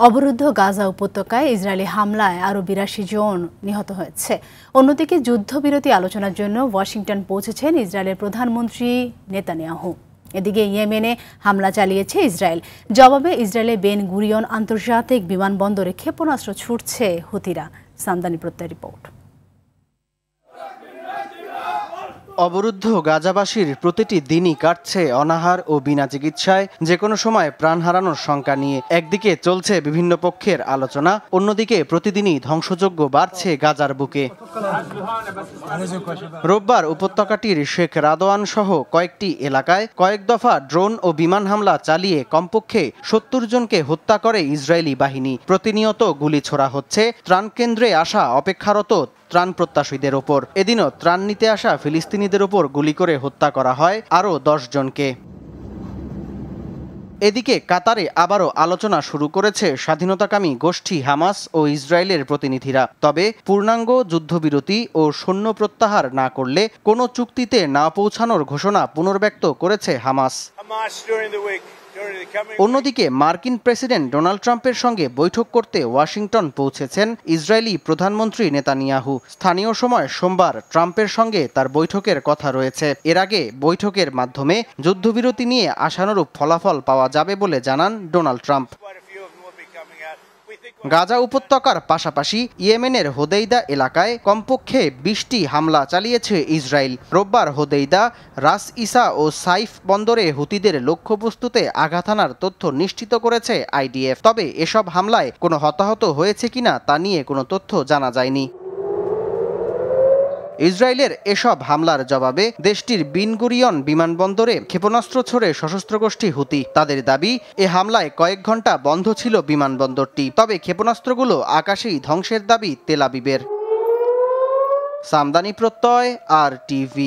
অবরুদ্ধ গাজা উপত্যকায় ইসরায়েলি হামলায় আরও ৮২ জন নিহত হয়েছে। অন্যদিকে যুদ্ধবিরতি আলোচনার জন্য ওয়াশিংটন পৌঁছেছেন ইসরায়েলের প্রধানমন্ত্রী নেতানিয়াহু। এদিকে ইয়েমেনে হামলা চালিয়েছে ইসরায়েল। জবাবে ইসরায়েলে বেন গুরিয়ন আন্তর্জাতিক বিমানবন্দরে ক্ষেপণাস্ত্র ছুড়ছে হুতিরা। সামদানি প্রত্যয় রিপোর্ট। অবরুদ্ধ গাজাবাসীর প্রতিটি দিনই কাটছে অনাহার ও বিনা চিকিৎসায়, যে কোনো সময় প্রাণ হারানোর শঙ্কা নিয়ে। একদিকে চলছে বিভিন্ন পক্ষের আলোচনা, অন্যদিকে প্রতিদিনই ধ্বংসযজ্ঞ বাড়ছে গাজার বুকে। রোববার উপত্যকাটির শেখ রাদওয়ান সহ কয়েকটি এলাকায় কয়েক দফা ড্রোন ও বিমান হামলা চালিয়ে কমপক্ষে ৭০ জনকে হত্যা করে ইসরায়েলি বাহিনী। প্রতিনিয়ত গুলি ছোড়া হচ্ছে ত্রাণ কেন্দ্রে আসা অপেক্ষারত ত্রাণ প্রত্যাশীদের ওপর। এদিনও ত্রাণ নিতে আসা ফিলিস্তিনিদের ওপর গুলি করে হত্যা করা হয় আরও ১০ জনকে। এদিকে কাতারে আবারও আলোচনা শুরু করেছে স্বাধীনতাকামী গোষ্ঠী হামাস ও ইসরায়েলের প্রতিনিধিরা। তবে পূর্ণাঙ্গ যুদ্ধবিরতি ও সৈন্য প্রত্যাহার না করলে কোনো চুক্তিতে না পৌঁছানোর ঘোষণা পুনর্ব্যক্ত করেছে হামাস। অন্যদিকে মার্কিন প্রেসিডেন্ট ডোনাল্ড ট্রাম্পের সঙ্গে বৈঠক করতে ওয়াশিংটন পৌঁছেছেন ইসরায়েলি প্রধানমন্ত্রী নেতানিয়াহু। স্থানীয় সময় সোমবার ট্রাম্পের সঙ্গে তার বৈঠকের কথা রয়েছে। এর আগে বৈঠকের মাধ্যমে যুদ্ধবিরতি নিয়ে আশানুরূপ ফলাফল পাওয়া যাবে বলে জানান ডোনাল্ড ট্রাম্প। গাজা উপত্যকার পাশাপাশি ইয়েমেনের হোদেইদা এলাকায় কমপক্ষে ২০টি হামলা চালিয়েছে ইসরায়েল। রোববার হোদেইদা, রাস ইসা ও সাইফ বন্দরে হুতিদের লক্ষ্যবস্তুতে আঘাত হানার তথ্য নিশ্চিত করেছে আইডিএফ। তবে এসব হামলায় কোনো হতাহত হয়েছে কিনা তা নিয়ে কোনো তথ্য জানা যায়নি। ইসরায়েলের এসব হামলার জবাবে দেশটির বিন গুরিয়ন বিমানবন্দরে ক্ষেপণাস্ত্র ছোড়ে সশস্ত্র গোষ্ঠী হুতি। তাদের দাবি, এ হামলায় কয়েক ঘন্টা বন্ধ ছিল বিমানবন্দরটি। তবে ক্ষেপণাস্ত্রগুলো আকাশেই ধ্বংসের দাবি তেল আবিবের। সামদানি প্রত্যয়, RTV।